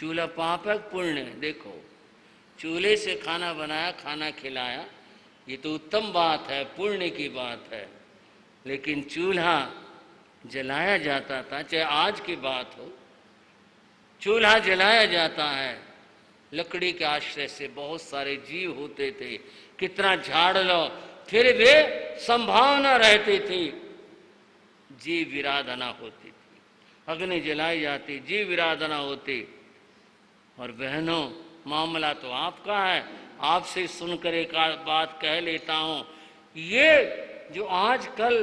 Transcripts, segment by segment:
चूल्हा पाप है पुण्य? देखो, चूल्हे से खाना बनाया, खाना खिलाया, ये तो उत्तम बात है, पुण्य की बात है। लेकिन चूल्हा जलाया जाता था, चाहे आज की बात हो, चूल्हा जलाया जाता है, लकड़ी के आश्रय से बहुत सारे जीव होते थे, कितना झाड़ लो फिर भी संभावना रहती थी, जीव विराधना होती थी, अग्नि जलाई जाती, जीव विराधना होती। और बहनों, मामला तो आपका है, आपसे सुनकर एक बात कह लेता हूं, ये जो आजकल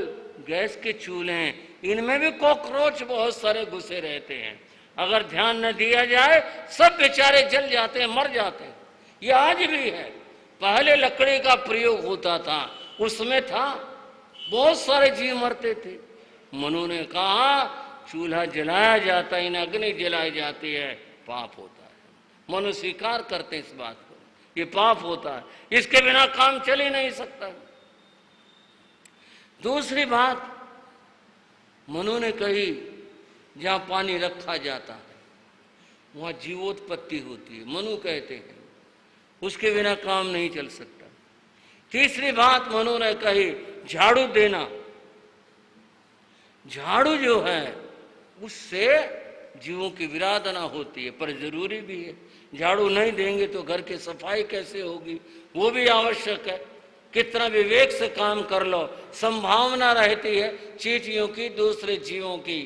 गैस के चूल्हे हैं, इनमें भी कॉकरोच बहुत सारे घुसे रहते हैं। अगर ध्यान न दिया जाए सब बेचारे जल जाते हैं, मर जाते हैं। ये आज भी है। पहले लकड़ी का प्रयोग होता था, उसमें था, बहुत सारे जीव मरते थे। मनु ने कहा चूल्हा जलाया जाता है, इन अग्नि जलाई जाती है, पाप होता है। मनु स्वीकार करते हैं इस बात को, ये पाप होता है, इसके बिना काम चल ही नहीं सकता। दूसरी बात मनु ने कही, जहां पानी रखा जाता है वहां जीवोत्पत्ति होती है, मनु कहते हैं, उसके बिना काम नहीं चल सकता। तीसरी बात मनु ने कही, झाड़ू देना। झाड़ू जो है उससे जीवों की विराधना होती है, पर जरूरी भी है। झाड़ू नहीं देंगे तो घर की सफाई कैसे होगी, वो भी आवश्यक है। कितना विवेक से काम कर लो, संभावना रहती है चींटियों की, दूसरे जीवों की।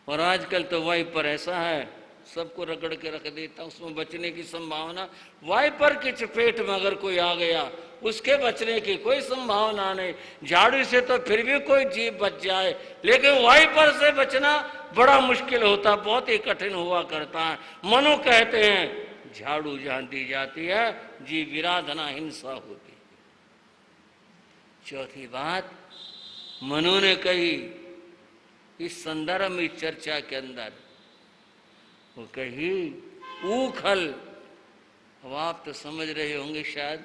और आजकल तो वाइपर ऐसा है, सबको रगड़ के रख देता, उसमें बचने की संभावना, वाइपर की चपेट में अगर कोई आ गया उसके बचने की कोई संभावना नहीं। झाड़ू से तो फिर भी कोई जीव बच जाए, लेकिन वाइपर से बचना बड़ा मुश्किल होता, बहुत ही कठिन हुआ करता है। मनु कहते हैं झाड़ू जहां दी जाती है जीव विराधना, हिंसा होती है। चौथी बात मनु ने कही इस संदर्भ में, चर्चा के अंदर, वो कही ऊखल। अब आप तो समझ रहे होंगे शायद,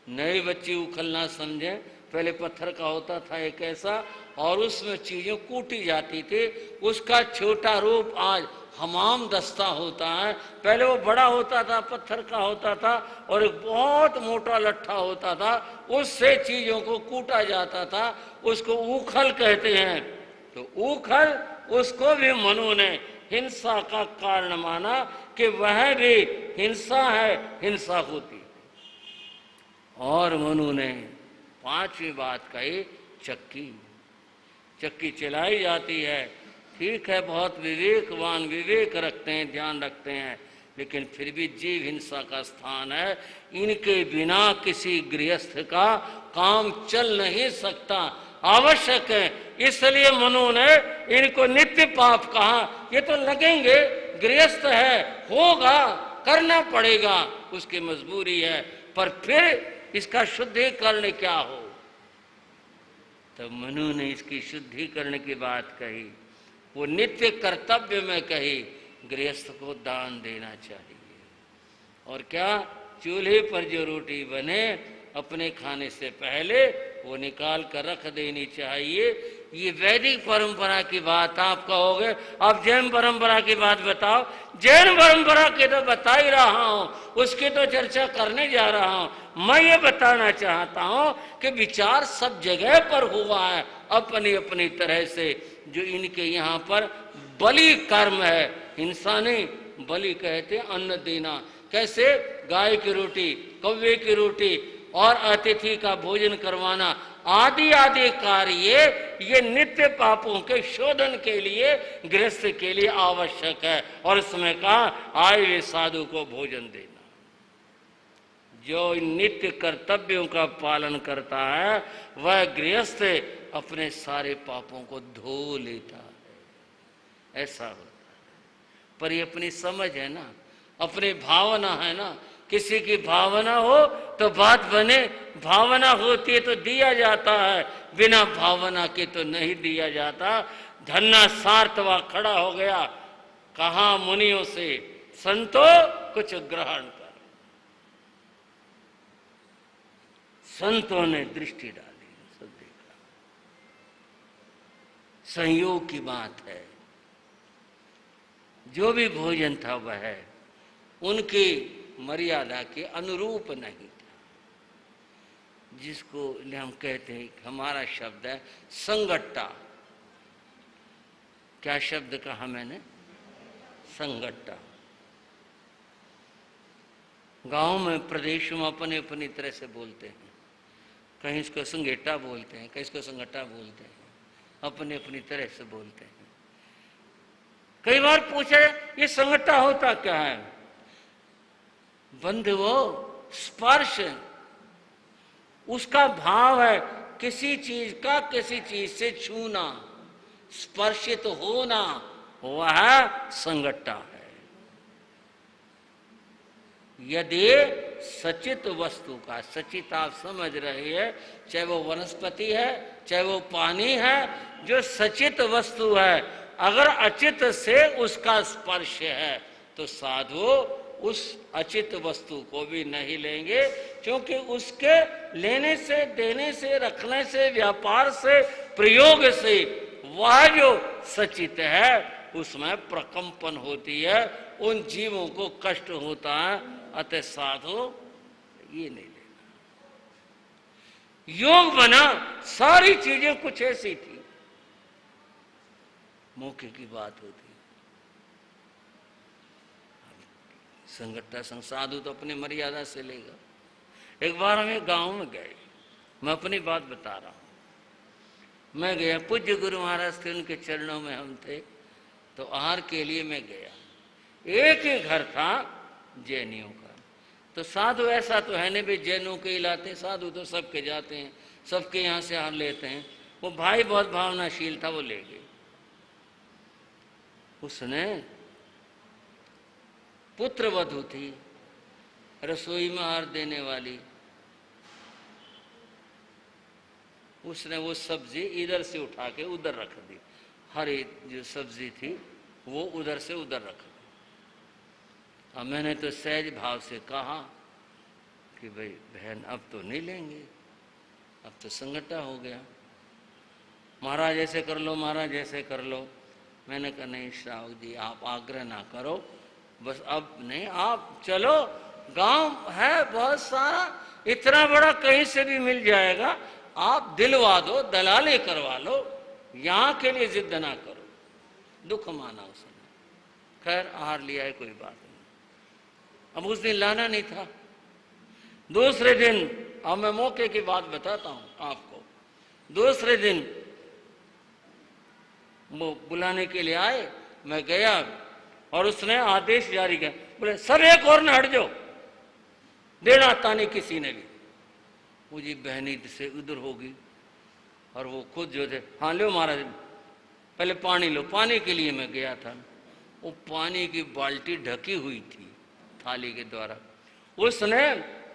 नए बच्चे उखल ना समझे, पहले पत्थर का होता था एक ऐसा, और उसमें चीजें कूटी जाती थी, उसका छोटा रूप आज हमाम दस्ता होता है। पहले वो बड़ा होता था, पत्थर का होता था, और एक बहुत मोटा लट्ठा होता था, उससे चीजों को कूटा जाता था, उसको ऊखल कहते हैं। तो ऊखल, उसको भी मनु ने हिंसा का कारण माना कि वह भी हिंसा है, हिंसा होती। और मनु ने पांचवी बात कही, चक्की। चक्की चलाई जाती है, ठीक है, बहुत विवेकवान, विवेक रखते हैं, ध्यान रखते हैं, लेकिन फिर भी जीव हिंसा का स्थान है। इनके बिना किसी गृहस्थ का काम चल नहीं सकता, आवश्यक है। इसलिए मनु ने इनको नित्य पाप कहा। ये तो लगेंगे, गृहस्थ है, होगा, करना पड़ेगा, उसकी मजबूरी है, पर फिर इसका शुद्धिकरण क्या हो। तो मनु ने इसकी शुद्धिकरण की बात कही, वो नित्य कर्तव्य में कही, गृहस्थ को दान देना चाहिए। और क्या, चूल्हे पर जो रोटी बने अपने खाने से पहले वो निकाल कर रख देनी चाहिए। ये वैदिक परंपरा की बात आप कहोगे, अब जैन परंपरा की बात बताओ। जैन परंपरा की तो बता ही रहा हूं, उसकी तो चर्चा करने जा रहा हूं। मैं ये बताना चाहता हूं कि विचार सब जगह पर हुआ है, अपनी अपनी तरह से। जो इनके यहाँ पर बलि कर्म है, हिंसा नहीं, बलि कहते अन्न देना। कैसे, गाय की रोटी, कौवे की रोटी और अतिथि का भोजन करवाना, आदि आदि कार्य ये नित्य पापों के शोधन के लिए, गृहस्थ के लिए आवश्यक है। और इसमें कहा आए हुए साधु को भोजन देना। जो नित्य कर्तव्यों का पालन करता है वह गृहस्थ अपने सारे पापों को धो लेता है, ऐसा होता है। पर ये अपनी समझ है ना, अपनी भावना है ना। किसी की भावना हो तो बात बने, भावना होती है तो दिया जाता है, बिना भावना के तो नहीं दिया जाता। धन्ना सार्थवा खड़ा हो गया, कहा मुनियों से, संतो कुछ ग्रहण कर। संतों ने दृष्टि डाली, सब देखा, संयोग की बात है। जो भी भोजन था वह उनकी मर्यादा के अनुरूप नहीं था, जिसको हम कहते हैं, हमारा शब्द है संगट्टा। क्या शब्द कहा मैंने? संगट्टा। गांव में, प्रदेश में अपने अपनी तरह से बोलते हैं, कहीं इसको संगेटा बोलते हैं, कहीं इसको संगट्टा बोलते हैं, अपने अपनी तरह से बोलते हैं। कई बार पूछा ये संगट्टा होता क्या है? बंधुओ, स्पर्श उसका भाव है, किसी चीज का किसी चीज से छूना, स्पर्शित होना, वह संगट्टा है। यदि सचित वस्तु का, सचित आप समझ रहे हैं, चाहे वो वनस्पति है चाहे वो पानी है, जो सचित वस्तु है, अगर अचित से उसका स्पर्श है तो साधु उस अचित वस्तु को भी नहीं लेंगे, क्योंकि उसके लेने से, देने से, रखने से, व्यापार से, प्रयोग से वह जो सचित है उसमें प्रकंपन होती है, उन जीवों को कष्ट होता है। अतः साधु ये नहीं लेना। योग बना, सारी चीजें कुछ ऐसी थी, मौके की बात होती। संगठा संग साधु तो अपनी मर्यादा से लेगा। एक बार हमें गांव में गए, मैं अपनी बात बता रहा हूं। मैं गया, पूज्य गुरु महाराज थे, उनके चरणों में हम थे, तो आहार के लिए मैं गया। एक ही घर था जैनियों का, तो साधु ऐसा तो है नहीं भी जैनों के इलाते, साधु तो सबके जाते हैं, सबके यहाँ से आहार लेते हैं। वो भाई बहुत भावनाशील था, वो ले गए। उसने पुत्र वधू थी, रसोई में आहार देने वाली, उसने वो सब्जी इधर से उठा के उधर रख दी। हरी जो सब्जी थी वो उधर से उधर रख दी। अब मैंने तो सहज भाव से कहा कि भाई बहन अब तो नहीं लेंगे, अब तो संगठा हो गया, महाराज ऐसे कर लो, महाराज ऐसे कर लो। मैंने कहा नहीं श्रावक जी, आप आग्रह ना करो, बस अब नहीं, आप चलो, गांव है बहुत सारा, इतना बड़ा कहीं से भी मिल जाएगा, आप दिलवा दो, दलाली करवा लो, यहां के लिए जिद ना करो। दुख माना उसने। खैर आहार लिया है, कोई बात नहीं। अब उस दिन लाना नहीं था। दूसरे दिन, अब मैं मौके की बात बताता हूं आपको, दूसरे दिन वो बुलाने के लिए आए, मैं गया और उसने आदेश जारी किया, बोले सब एक और न हट जाओ, देना आता नहीं किसी ने भी। वो जी बहनी से उधर होगी और वो खुद जो थे, हाँ लो महाराज पहले पानी लो। पानी के लिए मैं गया था, वो पानी की बाल्टी ढकी हुई थी थाली के द्वारा। उसने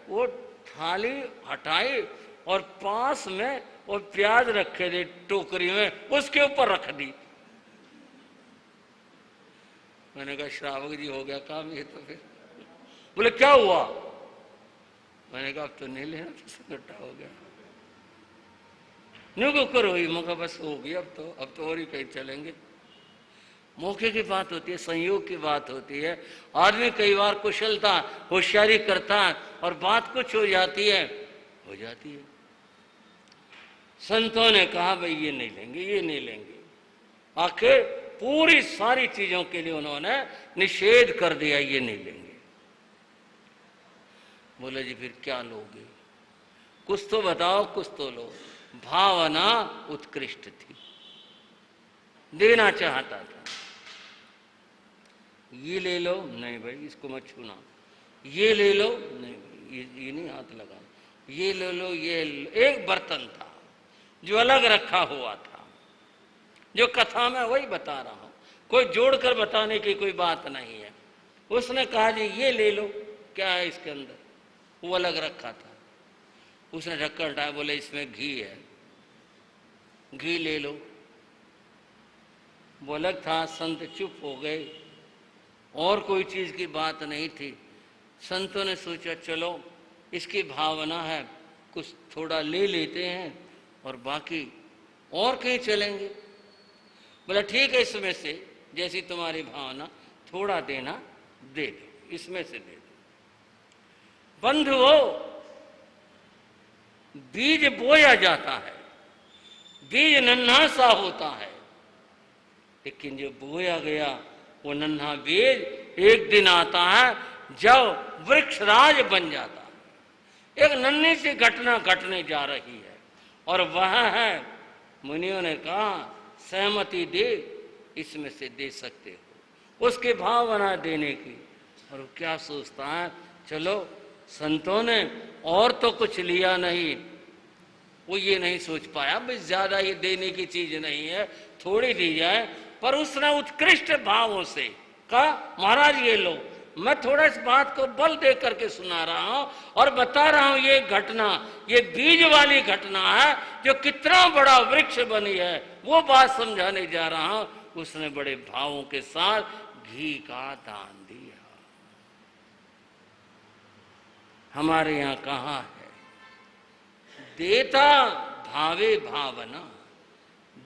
वो थाली हटाई और पास में वो प्याज रखे थे टोकरी में, उसके ऊपर रख दी। मैंने कहा श्रावक जी हो गया काम ये तो। फिर बोले क्या हुआ? मैंने कहा अब तो नहीं लेना, तो संगठा हो गया। न्यू को करो ही, मौका बस हो गया, अब तो और ही कहीं चलेंगे। मौके की बात होती है, संयोग की बात होती है। आदमी कई बार कुशलता होशियारी करता है और बात कुछ हो जाती है, हो जाती है। संतों ने कहा भाई ये नहीं लेंगे, ये नहीं लेंगे। आखिर पूरी सारी चीजों के लिए उन्होंने निषेध कर दिया, ये नहीं लेंगे। बोले जी फिर क्या लोगे? कुछ तो बताओ, कुछ तो लो। भावना उत्कृष्ट थी, देना चाहता था। ये ले लो, नहीं भाई इसको मत छूना। ये ले लो, नहीं ये नहीं हाथ लगा। ये ले लो, ये एक बर्तन था जो अलग रखा हुआ था, जो कथा में वही बता रहा हूं, कोई जोड़कर बताने की कोई बात नहीं है। उसने कहा जी ये ले लो, क्या है इसके अंदर? वो अलग रखा था। उसने ढक्कन हटाया, बोले इसमें घी है, घी ले लो। वो अलग था। संत चुप हो गए, और कोई चीज की बात नहीं थी। संतों ने सोचा चलो इसकी भावना है, कुछ थोड़ा ले लेते हैं और बाकी और कहीं चलेंगे। बोला ठीक है, इसमें से जैसी तुम्हारी भावना थोड़ा देना दे दो, इसमें से दे दो। बंधुओं, बीज बोया जाता है, बीज नन्हा सा होता है, लेकिन जो बोया गया वो नन्हा बीज एक दिन आता है जब वृक्षराज बन जाता है। एक नन्ही सी घटना घटने जा रही है और वह है, मुनियों ने कहा सहमति दे, इसमें से दे सकते हो, उसके भावना देने की। और वो क्या सोचता है, चलो संतों ने और तो कुछ लिया नहीं, वो ये नहीं सोच पाया भाई ज्यादा ये देने की चीज नहीं है, थोड़ी दी जाए, पर उसने उत्कृष्ट भावों से कहा महाराज ये लो, मैं थोड़ा इस बात को बल दे करके सुना रहा हूं और बता रहा हूं ये घटना, ये बीज वाली घटना है जो कितना बड़ा वृक्ष बनी है, वो बात समझाने जा रहा हूं। उसने बड़े भावों के साथ घी का दान दिया। हमारे यहां कहा है, देता भावे भावना,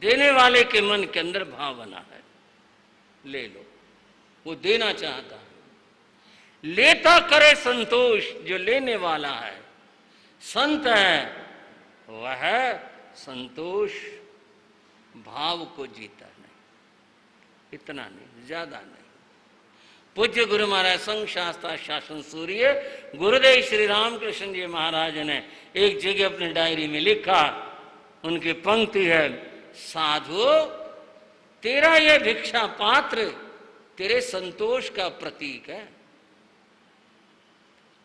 देने वाले के मन के अंदर भावना है, ले लो, वो देना चाहता है। लेता करे संतोष, जो लेने वाला है, संत है, वह संतोष भाव को जीता नहीं, इतना नहीं, ज्यादा नहीं। पूज्य गुरु महाराज संघ शास्त्रा शासन सूर्य गुरुदेव श्री रामकृष्ण जी महाराज ने एक जगह अपनी डायरी में लिखा, उनकी पंक्ति है, साधु तेरा यह भिक्षा पात्र तेरे संतोष का प्रतीक है।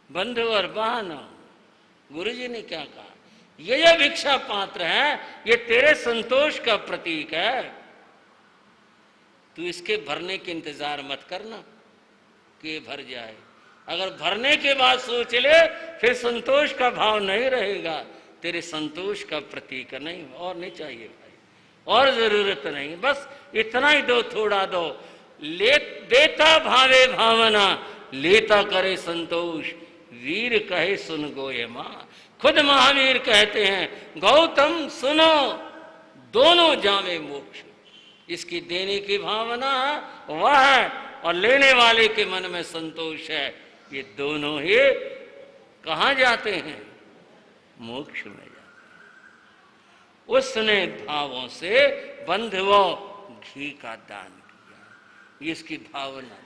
बंधु और बहनों, गुरु जी ने क्या कहा, ये जो भिक्षा पात्र है ये तेरे संतोष का प्रतीक है, तू इसके भरने के इंतजार मत करना कि भर जाए। अगर भरने के बाद सोच ले फिर संतोष का भाव नहीं रहेगा, तेरे संतोष का प्रतीक नहीं, और नहीं चाहिए भाई, और जरूरत नहीं, बस इतना ही दो, थोड़ा दो। ले देता भावे भावना, लेता करे संतोष, वीर कहे सुन गोये माँ। खुद महावीर कहते हैं, गौतम सुनो दोनों जावे मोक्ष। इसकी देने की भावना वह है और लेने वाले के मन में संतोष है, ये दोनों ही कहाँ जाते हैं, मोक्ष में जाते हैं। उसने भावों से बंधुओं घी का दान किया, इसकी भावना थी।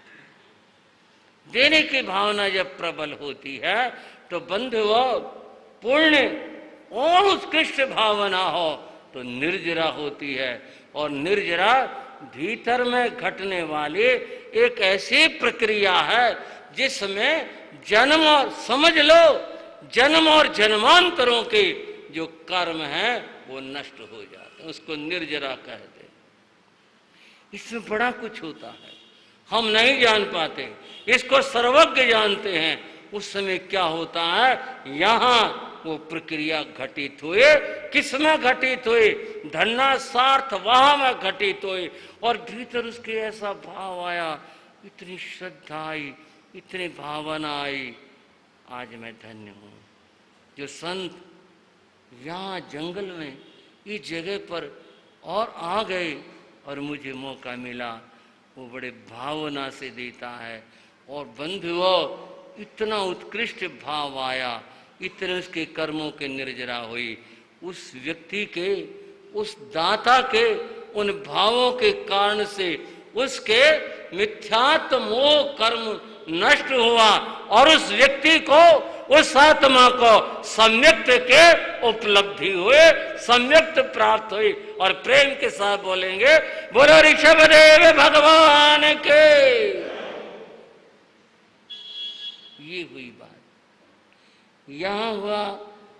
देने की भावना जब प्रबल होती है तो बंधुओं पूर्ण और उत्कृष्ट भावना हो तो निर्जरा होती है, और निर्जरा भीतर में घटने वाली एक ऐसी प्रक्रिया है जिसमें जन्म और, समझ लो, जन्म और जन्मांतरों के जो कर्म है वो नष्ट हो जाते हैं, उसको निर्जरा कहते हैं। इसमें बड़ा कुछ होता है, हम नहीं जान पाते, इसको सर्वज्ञ जानते हैं। उस समय क्या होता है, यहाँ वो प्रक्रिया घटित हुए, किसमें घटित हुई, धन्नासार्थ वहां में घटित हुई, और भीतर उसके ऐसा भाव आया, इतनी श्रद्धा आई, इतनी भावना आई, आज मैं धन्य हूँ जो संत यहाँ जंगल में इस जगह पर और आ गए और मुझे मौका मिला, वो बड़े भावना से देता है। और बंधुओं इतना उत्कृष्ट भाव आया, इतने उसके कर्मों के निर्जरा हुई, उस व्यक्ति के, उस दाता के उन भावों के कारण से उसके मिथ्यात्व मोह कर्म नष्ट हुआ, और उस व्यक्ति को, उस आत्मा को सम्यक्त के उपलब्धि हुए, सम्यक्त प्राप्त हुई। और प्रेम के साथ बोलेंगे, बोलो ऋषभदेव भगवान के। ये हुई बात, यहां हुआ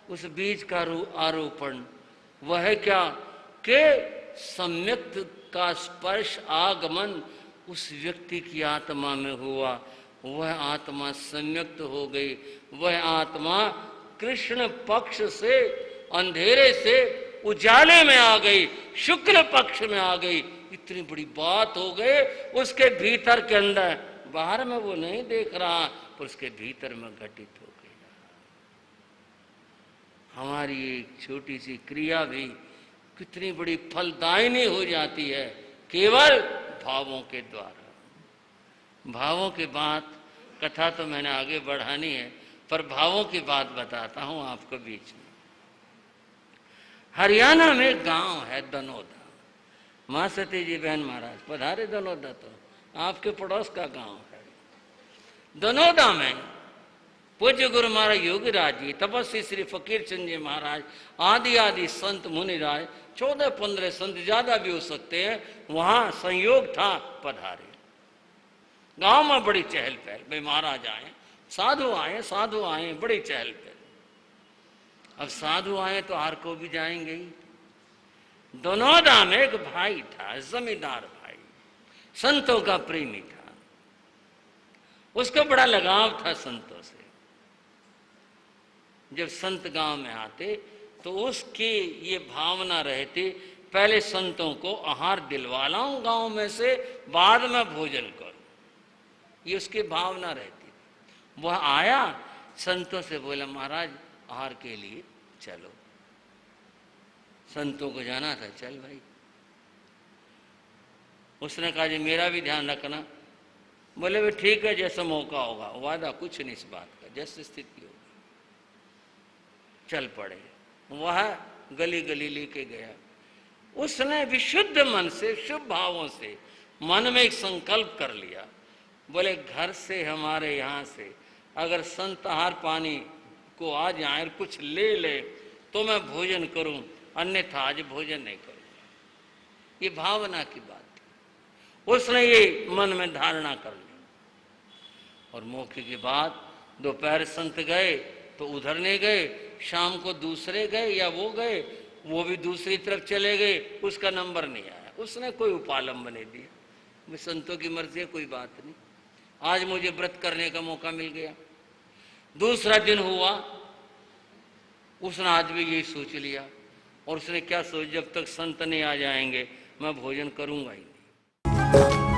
उस बीज का आरोपण। वह क्या कि सम्यक्त का स्पर्श आगमन उस व्यक्ति की आत्मा में हुआ, वह आत्मा सम्यक्त हो गई, वह आत्मा कृष्ण पक्ष से अंधेरे से उजाले में आ गई, शुक्ल पक्ष में आ गई। इतनी बड़ी बात हो गई उसके भीतर के अंदर, बाहर में वो नहीं देख रहा पर उसके भीतर में घटित हो गई। हमारी एक छोटी सी क्रिया भी कितनी बड़ी फलदायिनी हो जाती है केवल भावों के द्वारा। भावों की बात, कथा तो मैंने आगे बढ़ानी है, पर भावों की बात बताता हूं आपको बीच में। हरियाणा में एक गांव है दनोदा। मां सती जी बहन महाराज पधारे दनोदा, तो आपके पड़ोस का गांव है। दनोदा में पूज्य गुरु महाराज योगीराज जी, तपस्वी श्री फकीर चंद जी महाराज, आदि आदि संत मुनिराज, 14-15 संत, ज्यादा भी हो सकते हैं, वहां संयोग था, पधारे। गांव में बड़ी चहल पहल, भाई महाराज आए, साधु आए, बड़ी चहल पहल। अब साधु आए तो हर को भी जाएंगे ही। दनोदा में एक भाई था, जमींदार भाई, संतों का प्रेमी था, उसको बड़ा लगाव था संतों से। जब संत गांव में आते तो उसकी ये भावना रहती, पहले संतों को आहार दिलवा लाऊं गांव में से, बाद में भोजन करूं, ये उसकी भावना रहती। वह आया, संतों से बोला महाराज आहार के लिए चलो। संतों को जाना था, चल भाई। उसने कहा जी मेरा भी ध्यान रखना। बोले भाई ठीक है, जैसा मौका होगा, वादा कुछ नहीं इस बात का, जैसी स्थिति होगी। चल पड़े। वह गली गली लेके गया। उसने विशुद्ध मन से, शुभ भावों से मन में एक संकल्प कर लिया। बोले घर से, हमारे यहाँ से अगर संत आहार पानी को आ जाए, कुछ ले ले तो मैं भोजन करूं, अन्यथा आज भोजन नहीं करूंगा। ये भावना की बात थी, उसने ये मन में धारणा कर ली। और मौके के बाद दोपहर संत गए तो उधर नहीं गए, शाम को दूसरे गए या वो गए, वो भी दूसरी तरफ चले गए, उसका नंबर नहीं आया। उसने कोई उपालंब नहीं दिया, संतों की मर्जी है, कोई बात नहीं, आज मुझे व्रत करने का मौका मिल गया। दूसरा दिन हुआ, उसने आज भी यही सोच लिया। और उसने क्या सोच, जब तक संत नहीं आ जाएंगे मैं भोजन करूंगा ही नहीं।